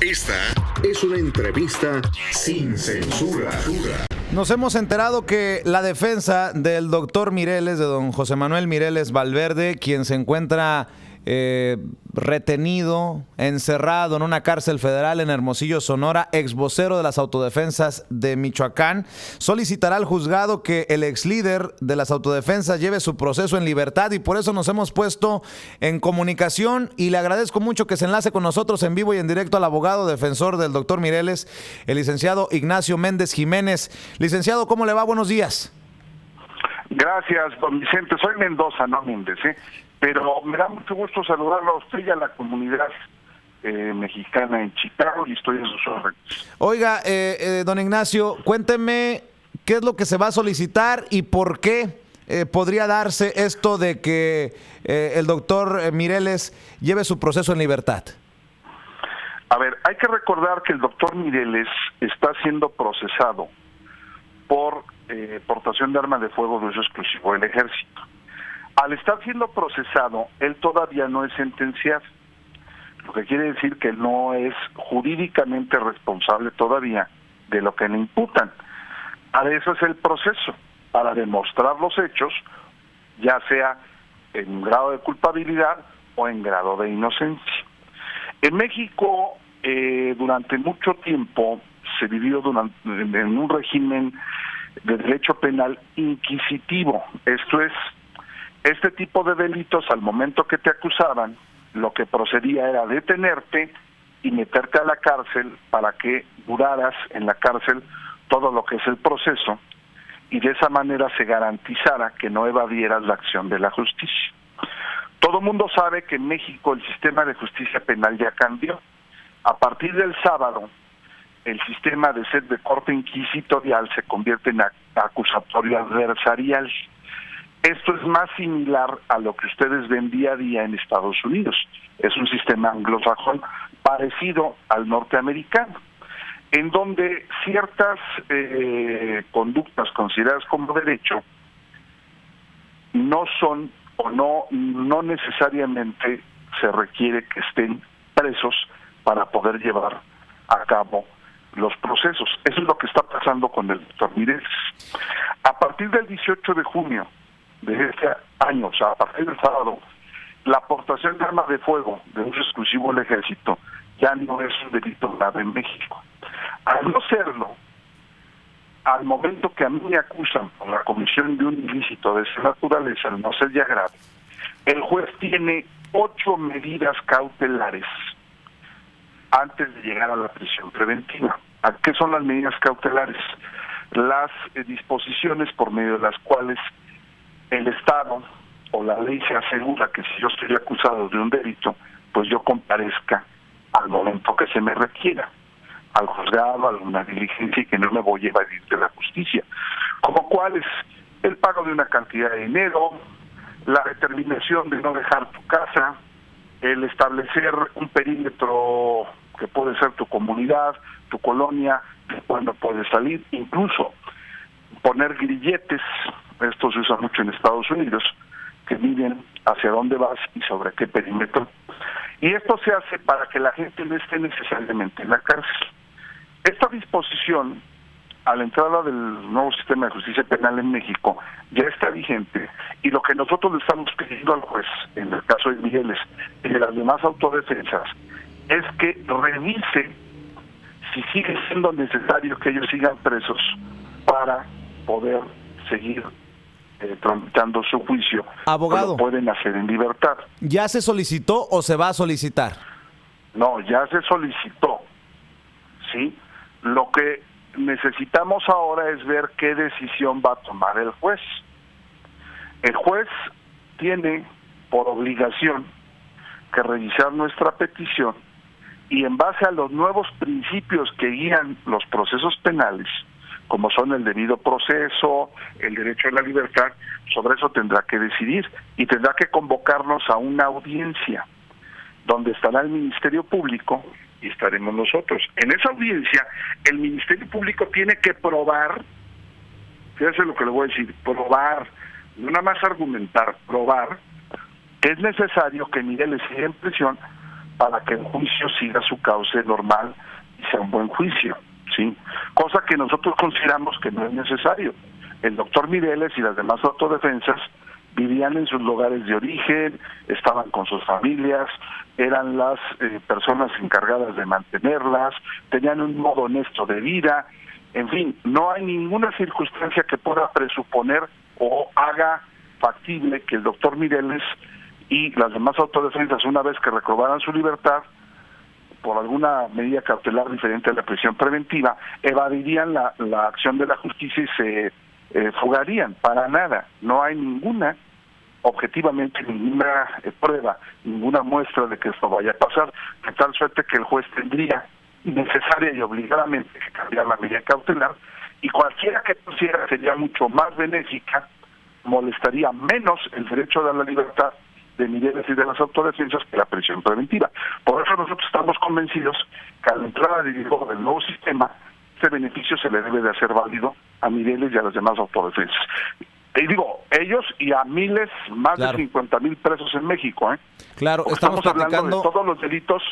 Esta es una entrevista sin censura. Nos hemos enterado que la defensa del doctor Mireles, de don José Manuel Mireles Valverde, quien se encuentra retenido, encerrado en una cárcel federal en Hermosillo, Sonora, ex vocero de las autodefensas de Michoacán, solicitará al juzgado que el ex líder de las autodefensas lleve su proceso en libertad, y por eso nos hemos puesto en comunicación, y le agradezco mucho que se enlace con nosotros en vivo y en directo al abogado defensor del doctor Mireles, el licenciado Ignacio Méndez Jiménez. Licenciado, ¿cómo le va? Buenos días. Gracias, don Vicente. Soy Mendoza, no Méndez, pero me da mucho gusto saludarlo a usted y a la comunidad mexicana en Chicago, y estoy a sus órdenes. Oiga, don Ignacio, cuénteme qué es lo que se va a solicitar y por qué podría darse esto de que el doctor Mireles lleve su proceso en libertad. A ver, hay que recordar que el doctor Mireles está siendo procesado por portación de arma de fuego de uso exclusivo del ejército. Al estar siendo procesado, él todavía no es sentenciado, lo que quiere decir que no es jurídicamente responsable todavía de lo que le imputan. A eso es el proceso, para demostrar los hechos, ya sea en grado de culpabilidad o en grado de inocencia. En México, durante mucho tiempo, se vivió en un régimen de derecho penal inquisitivo. Esto es, este tipo de delitos, al momento que te acusaban, lo que procedía era detenerte y meterte a la cárcel para que duraras en la cárcel todo lo que es el proceso, y de esa manera se garantizara que no evadieras la acción de la justicia. Todo el mundo sabe que en México el sistema de justicia penal ya cambió. A partir del sábado, el sistema de corte inquisitorial se convierte en acusatorio adversarial. Esto es más similar a lo que ustedes ven día a día en Estados Unidos. Es un sistema anglosajón parecido al norteamericano, en donde ciertas conductas consideradas como derecho no son o no necesariamente se requiere que estén presos para poder llevar a cabo los procesos. Eso es lo que está pasando con el doctor Mireles. A partir del 18 de junio de este año, o sea, a partir del sábado, la aportación de armas de fuego de uso exclusivo del ejército ya no es un delito grave en México. Al no serlo, al momento que a mí me acusan por la comisión de un ilícito de esa naturaleza, al no ser ya grave, el juez tiene 8 medidas cautelares antes de llegar a la prisión preventiva. ¿Qué son las medidas cautelares? Las disposiciones por medio de las cuales el Estado o la ley se asegura que si yo estoy acusado de un delito, pues yo comparezca al momento que se me requiera al juzgado, a alguna diligencia, y que no me voy a evadir de la justicia. Como cuál es el pago de una cantidad de dinero, la determinación de no dejar tu casa, el establecer un perímetro que puede ser tu comunidad, tu colonia, de cuándo puedes salir, incluso poner grilletes, esto se usa mucho en Estados Unidos, que miden hacia dónde vas y sobre qué perímetro. Y esto se hace para que la gente no esté necesariamente en la cárcel. Esta disposición, a la entrada del nuevo sistema de justicia penal en México, ya está vigente, y lo que nosotros le estamos pidiendo al juez, en el caso de Mireles y de las demás autodefensas, es que revise si sigue siendo necesario que ellos sigan presos para poder seguir tramitando su juicio. Abogado, lo pueden hacer en libertad. ¿Ya se solicitó o se va a solicitar? No, ya se solicitó, ¿sí? Lo que necesitamos ahora es ver qué decisión va a tomar el juez. El juez tiene por obligación que revisar nuestra petición, y en base a los nuevos principios que guían los procesos penales, como son el debido proceso, el derecho a la libertad, sobre eso tendrá que decidir, y tendrá que convocarnos a una audiencia donde estará el Ministerio Público y estaremos nosotros. En esa audiencia, el Ministerio Público tiene que probar, fíjese lo que le voy a decir, probar, no nada más argumentar, probar que es necesario que Mireles siga en prisión para que el juicio siga su cauce normal y sea un buen juicio, ¿sí? Cosa que nosotros consideramos que no es necesario. El doctor Mireles y las demás autodefensas vivían en sus lugares de origen, estaban con sus familias, eran las personas encargadas de mantenerlas, tenían un modo honesto de vida, en fin, no hay ninguna circunstancia que pueda presuponer o haga factible que el doctor Mireles y las demás autodefensas, una vez que recobraran su libertad, por alguna medida cautelar diferente a la prisión preventiva, evadirían la acción de la justicia y se fugarían. Para nada, no hay objetivamente ninguna prueba, ninguna muestra de que esto vaya a pasar, de tal suerte que el juez tendría necesaria y obligadamente que cambiar la medida cautelar, y cualquiera que pusiera sería mucho más benéfica, molestaría menos el derecho a la libertad de Mireles y de las autodefensas que la prisión preventiva. Por eso nosotros estamos convencidos que a la entrada de vigor del nuevo sistema, este beneficio se le debe de hacer válido a Mireles y a las demás autodefensas. Y digo, ellos y a miles, más de 50,000 presos en México. Claro, porque estamos platicando hablando de todos los delitos.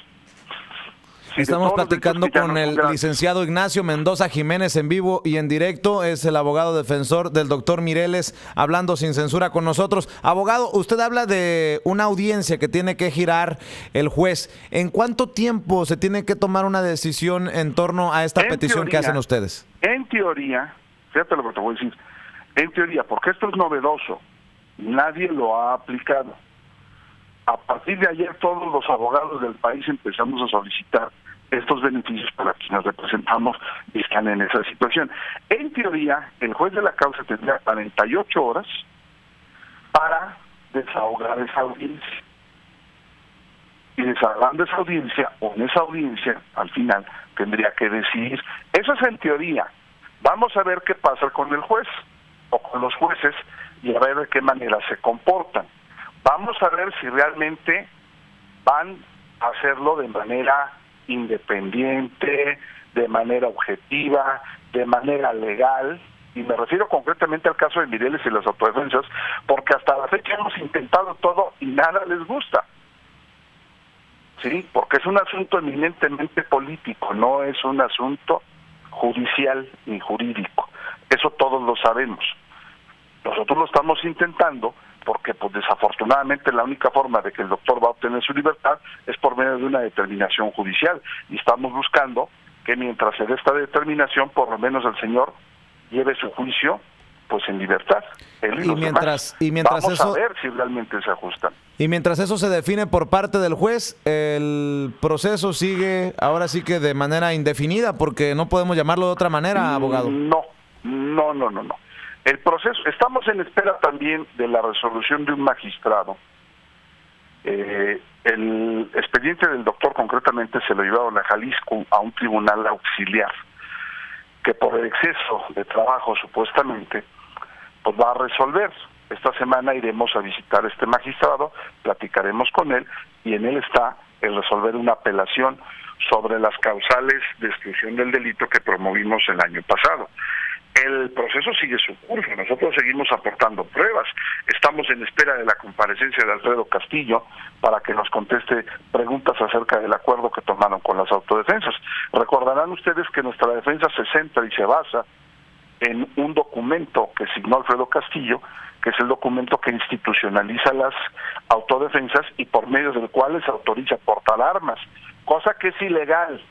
Estamos platicando con el licenciado Ignacio Mendoza Jiménez en vivo y en directo. Es el abogado defensor del doctor Mireles, hablando sin censura con nosotros. Abogado, usted habla de una audiencia que tiene que girar el juez. ¿En cuánto tiempo se tiene que tomar una decisión en torno a esta petición que hacen ustedes? En teoría, fíjate lo que te voy a decir, en teoría, porque esto es novedoso, nadie lo ha aplicado. A partir de ayer todos los abogados del país empezamos a solicitar estos beneficios para quienes representamos y están en esa situación. En teoría, el juez de la causa tendría 48 horas para desahogar esa audiencia. Y desahogando esa audiencia, o en esa audiencia, al final, tendría que decidir. Eso es en teoría. Vamos a ver qué pasa con el juez o con los jueces y a ver de qué manera se comportan. Vamos a ver si realmente van a hacerlo de manera independiente, de manera objetiva, de manera legal, y me refiero concretamente al caso de Mireles y las autodefensas, porque hasta la fecha hemos intentado todo y nada les gusta. Sí, porque es un asunto eminentemente político, no es un asunto judicial ni jurídico. Eso todos lo sabemos. Nosotros lo estamos intentando porque pues desafortunadamente la única forma de que el doctor va a obtener su libertad es por medio de una determinación judicial, y estamos buscando que mientras se dé esta determinación, por lo menos el señor lleve su juicio pues en libertad. Vamos a ver si realmente se ajustan. Y mientras eso se define por parte del juez, el proceso sigue ahora sí que de manera indefinida, porque no podemos llamarlo de otra manera, abogado. No. El proceso, estamos en espera también de la resolución de un magistrado. El expediente del doctor concretamente se lo llevaron a Jalisco a un tribunal auxiliar, que por el exceso de trabajo supuestamente pues va a resolver. Esta semana iremos a visitar a este magistrado, platicaremos con él, y en él está el resolver una apelación sobre las causales de exclusión del delito que promovimos el año pasado. El proceso sigue su curso, nosotros seguimos aportando pruebas, estamos en espera de la comparecencia de Alfredo Castillo para que nos conteste preguntas acerca del acuerdo que tomaron con las autodefensas. Recordarán ustedes que nuestra defensa se centra y se basa en un documento que signó Alfredo Castillo, que es el documento que institucionaliza las autodefensas y por medio del cual les autoriza portar armas, cosa que es ilegal.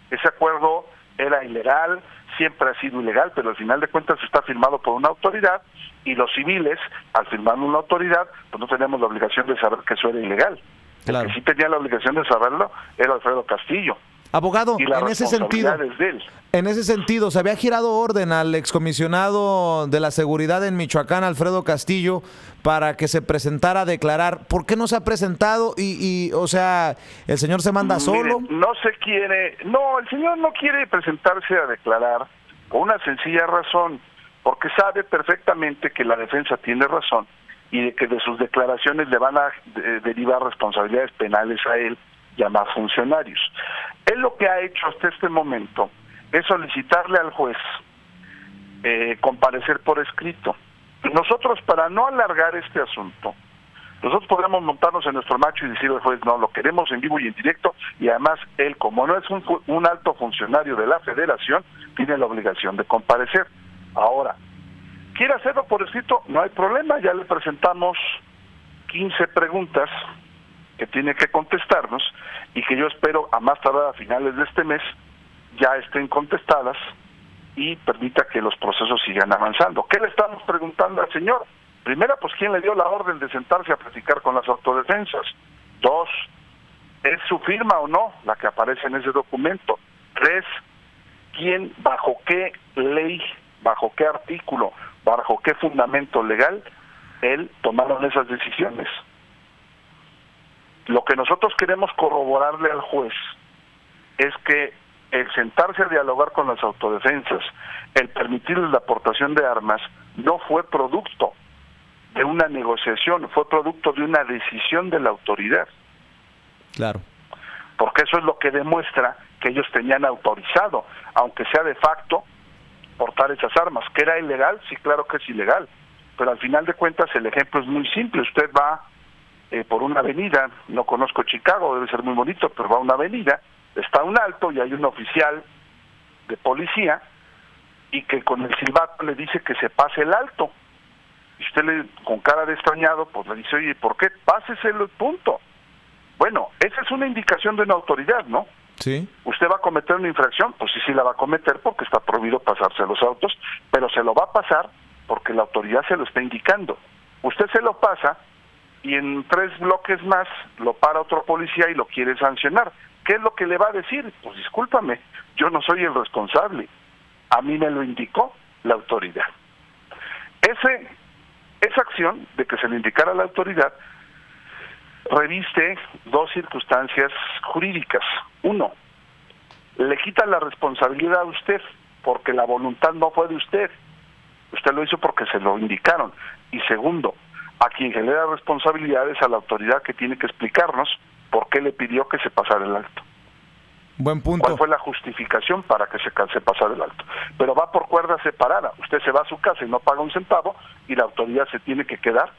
Ese acuerdo era ilegal, siempre ha sido ilegal, pero al final de cuentas está firmado por una autoridad, y los civiles, al firmar una autoridad, pues no tenemos la obligación de saber que eso era ilegal. Claro. El que sí tenía la obligación de saberlo era Alfredo Castillo. Abogado, y en ese sentido, se había girado orden al excomisionado de la seguridad en Michoacán, Alfredo Castillo, para que se presentara a declarar. ¿Por qué no se ha presentado? O sea, ¿el señor se manda solo? El señor no quiere presentarse a declarar por una sencilla razón, porque sabe perfectamente que la defensa tiene razón y de que de sus declaraciones le van a derivar responsabilidades penales a él y a más funcionarios. Él lo que ha hecho hasta este momento es solicitarle al juez comparecer por escrito. Nosotros, para no alargar este asunto, Nosotros podemos montarnos en nuestro macho y decirle al juez, no, lo queremos en vivo y en directo, y además él, como no es un alto funcionario de la Federación, tiene la obligación de comparecer. Ahora, ¿quiere hacerlo por escrito? No hay problema, ya le presentamos 15 preguntas que tiene que contestarnos y que yo espero a más tardar a finales de este mes ya estén contestadas y permita que los procesos sigan avanzando. ¿Qué le estamos preguntando al señor? Primera, pues quién le dio la orden de sentarse a platicar con las autodefensas. 2, ¿es su firma o no la que aparece en ese documento? 3, ¿quién, bajo qué ley, bajo qué artículo, bajo qué fundamento legal él tomaron esas decisiones? Lo que nosotros queremos corroborarle al juez es que el sentarse a dialogar con las autodefensas, el permitirles la aportación de armas, no fue producto de una negociación, fue producto de una decisión de la autoridad. Claro. Porque eso es lo que demuestra que ellos tenían autorizado, aunque sea de facto, portar esas armas. ¿Que era ilegal? Sí, claro que es ilegal. Pero al final de cuentas el ejemplo es muy simple. Usted va por una avenida, no conozco Chicago, debe ser muy bonito, pero va a una avenida, está un alto y hay un oficial de policía y que con el silbato le dice que se pase el alto. Y usted con cara de extrañado, pues le dice, oye, ¿por qué? Páseselo, punto. Bueno, esa es una indicación de una autoridad, ¿no? Sí. ¿Usted va a cometer una infracción? Pues sí la va a cometer porque está prohibido pasarse los autos, pero se lo va a pasar porque la autoridad se lo está indicando. Usted se lo pasa y en 3 bloques más lo para otro policía y lo quiere sancionar. ¿Qué es lo que le va a decir? Pues discúlpame, yo no soy el responsable. A mí me lo indicó la autoridad. Esa acción de que se le indicara a la autoridad reviste 2 circunstancias jurídicas. 1, le quita la responsabilidad a usted porque la voluntad no fue de usted. Usted lo hizo porque se lo indicaron. Y segundo, a quien genera responsabilidades a la autoridad que tiene que explicarnos por qué le pidió que se pasara el alto. Buen punto. ¿Cuál fue la justificación para que se pasara el alto? Pero va por cuerda separada. Usted se va a su casa y no paga un centavo y la autoridad se tiene que quedar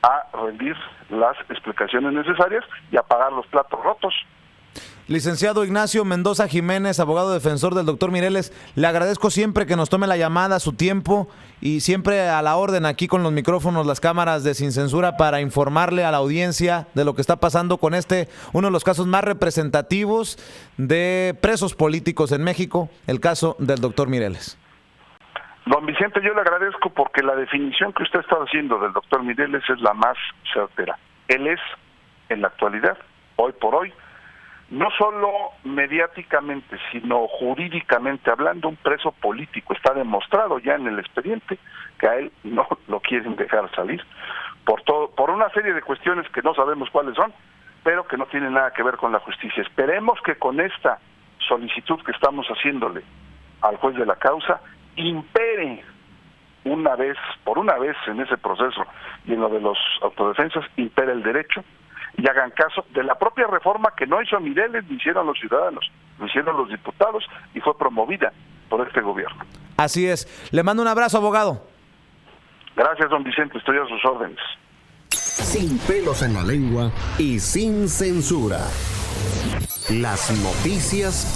a rendir las explicaciones necesarias y a pagar los platos rotos. Licenciado Ignacio Mendoza Jiménez, abogado defensor del doctor Mireles, le agradezco siempre que nos tome la llamada, su tiempo, y siempre a la orden aquí con los micrófonos, las cámaras de Sin Censura para informarle a la audiencia de lo que está pasando con uno de los casos más representativos de presos políticos en México, el caso del doctor Mireles. Don Vicente, yo le agradezco porque la definición que usted está haciendo del doctor Mireles es la más certera. Él es, en la actualidad, hoy por hoy, no solo mediáticamente, sino jurídicamente hablando, un preso político. Está demostrado ya en el expediente que a él no lo quieren dejar salir por una serie de cuestiones que no sabemos cuáles son, pero que no tienen nada que ver con la justicia. Esperemos que con esta solicitud que estamos haciéndole al juez de la causa impere por una vez en ese proceso y en lo de los autodefensas, impere el derecho y hagan caso de la propia reforma que no hizo Mireles, ni hicieron los ciudadanos, lo hicieron los diputados y fue promovida por este gobierno. Así es. Le mando un abrazo, abogado. Gracias, don Vicente, estoy a sus órdenes. Sin pelos en la lengua y sin censura. Las noticias